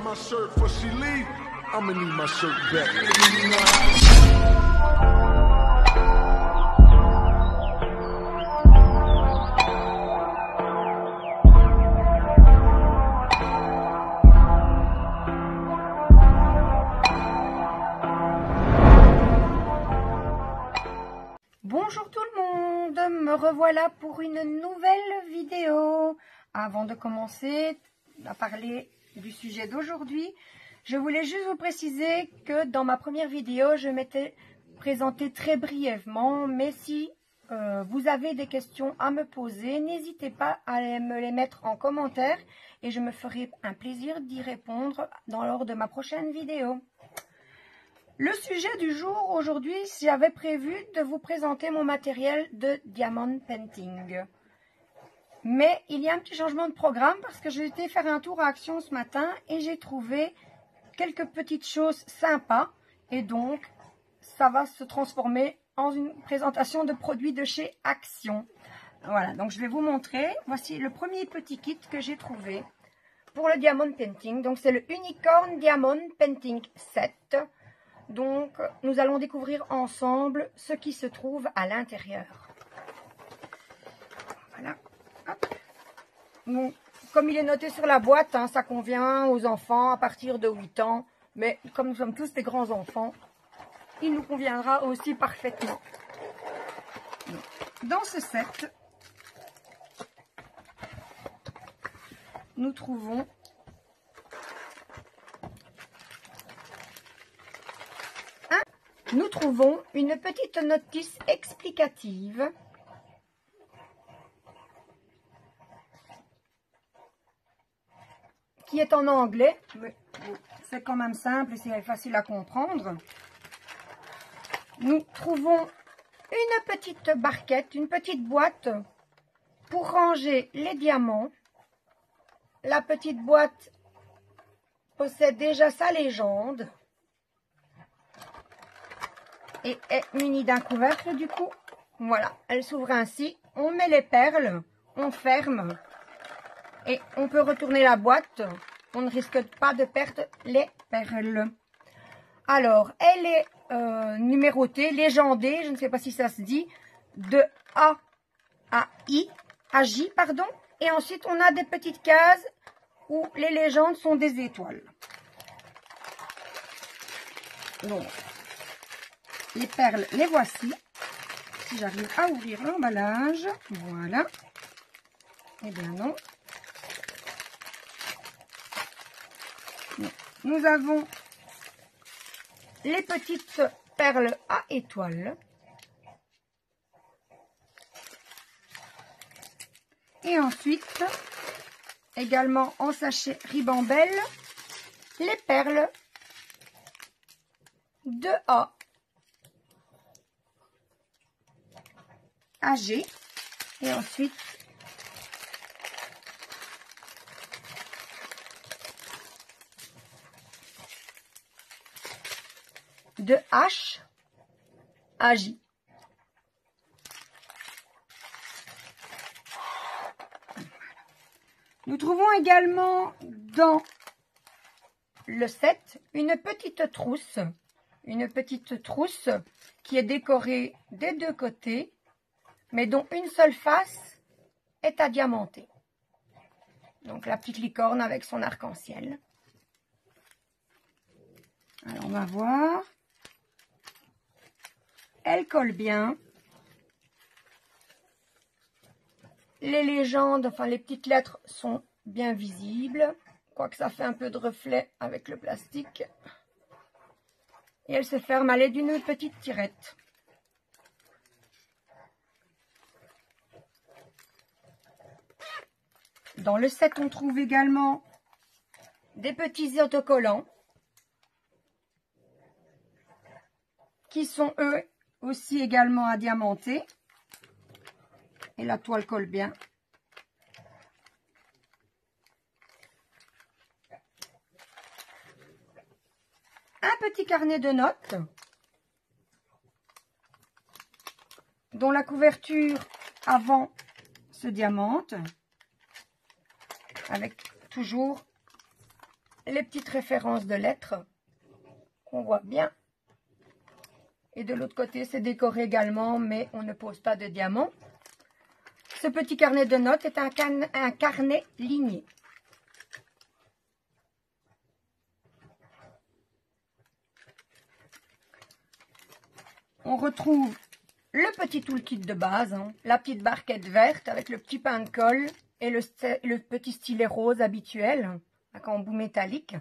my shirt before she leave, I'ma need my shirt back. Bonjour tout le monde, me revoilà pour une nouvelle vidéo. Avant de commencer à parler du sujet d'aujourd'hui, je voulais juste vous préciser que dans ma première vidéo, je m'étais présentée très brièvement, mais si vous avez des questions à me poser, n'hésitez pas à me les mettre en commentaire et je me ferai un plaisir d'y répondre lors de ma prochaine vidéo. Le sujet du jour, aujourd'hui, j'avais prévu de vous présenter mon matériel de diamond painting. Mais il y a un petit changement de programme parce que j'ai été faire un tour à Action ce matin et j'ai trouvé quelques petites choses sympas. Et donc, ça va se transformer en une présentation de produits de chez Action. Voilà, donc je vais vous montrer. Voici le premier petit kit que j'ai trouvé pour le diamond painting. Donc, c'est le Unicorn Diamond Painting Set. Donc, nous allons découvrir ensemble ce qui se trouve à l'intérieur. Voilà. Hop. Donc, comme il est noté sur la boîte, hein, ça convient aux enfants à partir de 8 ans. Mais comme nous sommes tous des grands enfants, il nous conviendra aussi parfaitement. Dans ce set, nous trouvons une petite notice explicative qui est en anglais, mais c'est quand même simple et c'est facile à comprendre. Nous trouvons une petite barquette, une petite boîte pour ranger les diamants. La petite boîte possède déjà sa légende et est munie d'un couvercle du coup. Voilà, elle s'ouvre ainsi. On met les perles, on ferme et on peut retourner la boîte. On ne risque pas de perdre les perles. Alors, elle est numérotée, légendée, je ne sais pas si ça se dit, de A à I, à J, pardon. Et ensuite, on a des petites cases où les légendes sont des étoiles. Donc, les perles, les voici. Si j'arrive à ouvrir l'emballage, voilà. Eh bien non. Nous avons les petites perles à étoiles. Et ensuite, également en sachet ribambelle, les perles de A à G. Et ensuite, de H à J. Nous trouvons également dans le set une petite trousse qui est décorée des deux côtés, mais dont une seule face est à diamanter. Donc la petite licorne avec son arc-en-ciel. Alors on va voir. Elle colle bien. Les légendes, enfin les petites lettres sont bien visibles. Quoique ça fait un peu de reflet avec le plastique. Et elle se ferme à l'aide d'une petite tirette. Dans le set, on trouve également des petits autocollants qui sont eux aussi également à diamanter. Et la toile colle bien. Un petit carnet de notes dont la couverture avant se diamante avec toujours les petites références de lettres qu'on voit bien. Et de l'autre côté, c'est décoré également, mais on ne pose pas de diamants. Ce petit carnet de notes est un carnet ligné. On retrouve le petit toolkit de base, hein, la petite barquette verte avec le petit pain de colle et le petit stylet rose habituel, avec embout métallique.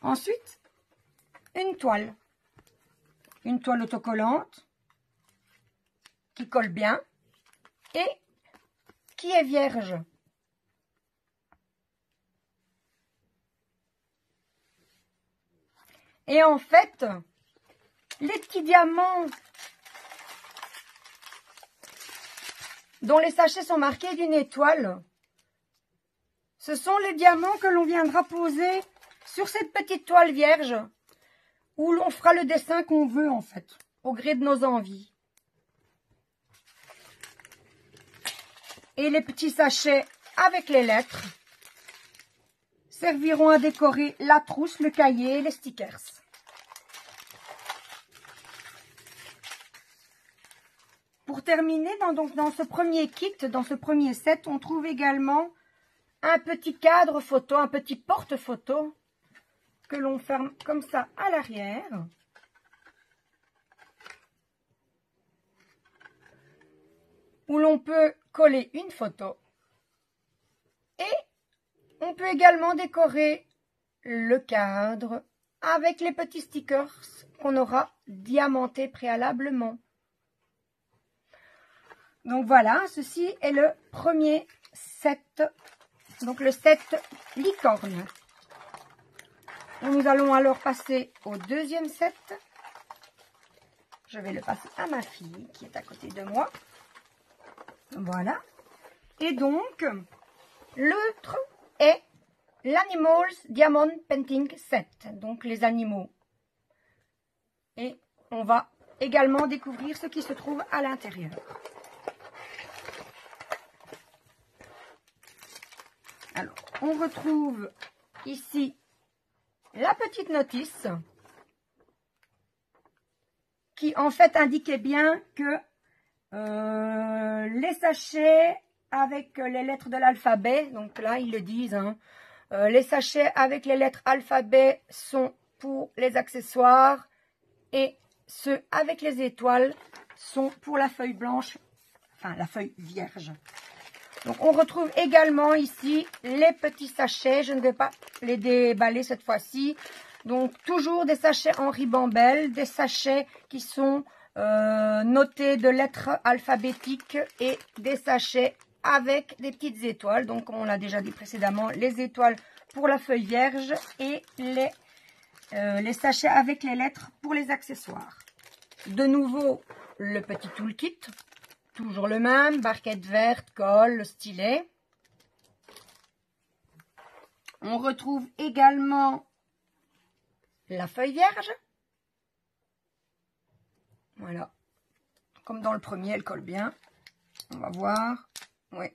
Ensuite, une toile autocollante qui colle bien et qui est vierge. Et en fait, les petits diamants dont les sachets sont marqués d'une étoile, ce sont les diamants que l'on viendra poser sur cette petite toile vierge où l'on fera le dessin qu'on veut en fait, au gré de nos envies. Et les petits sachets avec les lettres serviront à décorer la trousse, le cahier et les stickers. Pour terminer, dans ce premier kit, dans ce premier set, on trouve également un petit cadre photo, un petit porte-photo que l'on ferme comme ça à l'arrière. Où l'on peut coller une photo. Et on peut également décorer le cadre avec les petits stickers qu'on aura diamantés préalablement. Donc voilà, ceci est le premier set, donc le set licorne. Nous allons alors passer au deuxième set. Je vais le passer à ma fille qui est à côté de moi. Voilà. Et donc, l'autre est l'Animals Diamond Painting Set. Donc les animaux. Et on va également découvrir ce qui se trouve à l'intérieur. Alors, on retrouve ici la petite notice qui en fait indiquait bien que les sachets avec les lettres de l'alphabet, donc là ils le disent, hein, les sachets avec les lettres alphabet sont pour les accessoires et ceux avec les étoiles sont pour la feuille blanche, enfin la feuille vierge. Donc on retrouve également ici les petits sachets, je ne vais pas les déballer cette fois-ci. Donc toujours des sachets en ribambelle, des sachets qui sont notés de lettres alphabétiques et des sachets avec des petites étoiles. Donc comme on l'a déjà dit précédemment, les étoiles pour la feuille vierge et les sachets avec les lettres pour les accessoires. De nouveau le petit toolkit. Toujours le même, barquette verte, colle, stylet. On retrouve également la feuille vierge. Voilà. Comme dans le premier, elle colle bien. On va voir. Oui,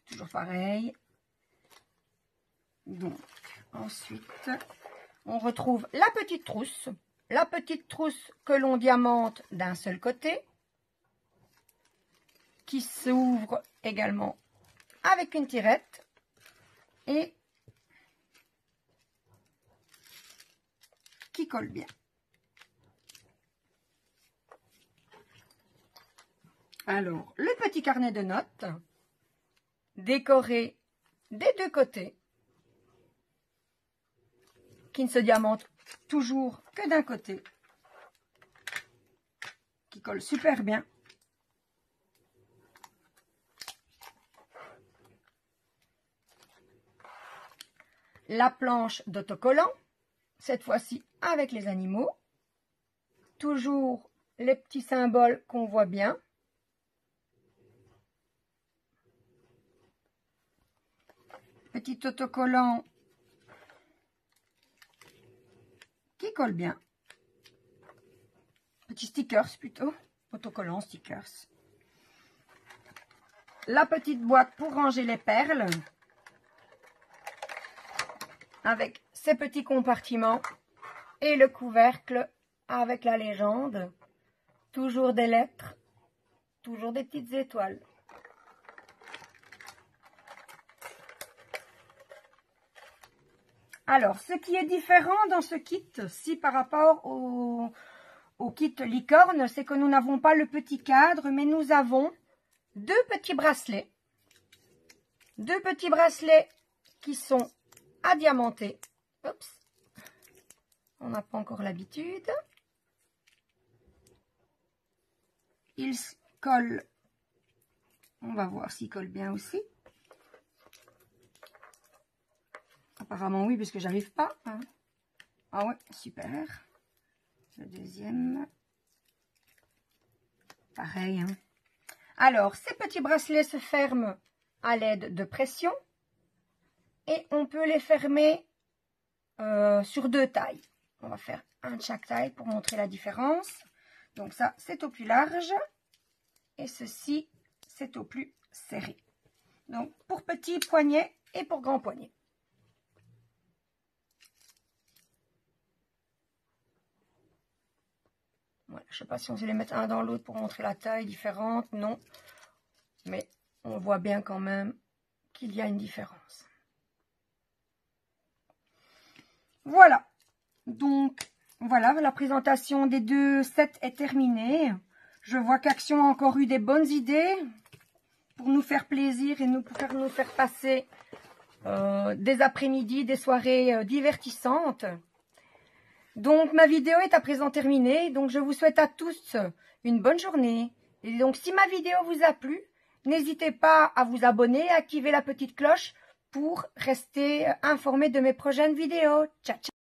toujours pareil. Donc, ensuite, on retrouve la petite trousse. La petite trousse que l'on diamante d'un seul côté, qui s'ouvre également avec une tirette et qui colle bien. Alors, le petit carnet de notes, décoré des deux côtés, qui ne se diamante toujours que d'un côté, qui colle super bien. La planche d'autocollant, cette fois-ci avec les animaux. Toujours les petits symboles qu'on voit bien. Petit autocollant qui colle bien. Petit stickers plutôt. Autocollant, stickers. la petite boîte pour ranger les perles avec ses petits compartiments et le couvercle avec la légende. Toujours des lettres, toujours des petites étoiles. Alors, ce qui est différent dans ce kit-ci par rapport au kit licorne, c'est que nous n'avons pas le petit cadre, mais nous avons deux petits bracelets. Deux petits bracelets qui sont adiamantés. Oups, on n'a pas encore l'habitude. Ils collent. On va voir s'ils collent bien aussi. Apparemment oui, parce que j'arrive pas. Hein. Ah ouais, super. Le deuxième. Pareil. Hein. Alors, ces petits bracelets se ferment à l'aide de pression. Et on peut les fermer sur deux tailles. On va faire un de chaque taille pour montrer la différence. Donc ça, c'est au plus large. Et ceci, c'est au plus serré. Donc, pour petit poignet et pour grand poignet. Voilà, je ne sais pas si on sait les mettre un dans l'autre pour montrer la taille différente. Non. Mais on voit bien quand même qu'il y a une différence. Voilà. Donc, voilà, la présentation des deux sets est terminée. Je vois qu'Action a encore eu des bonnes idées pour nous faire plaisir et pour nous faire passer des après-midi, des soirées divertissantes. Donc, ma vidéo est à présent terminée. Donc, je vous souhaite à tous une bonne journée. Et donc, si ma vidéo vous a plu, n'hésitez pas à vous abonner et à activer la petite cloche pour rester informé de mes prochaines vidéos. Ciao, ciao!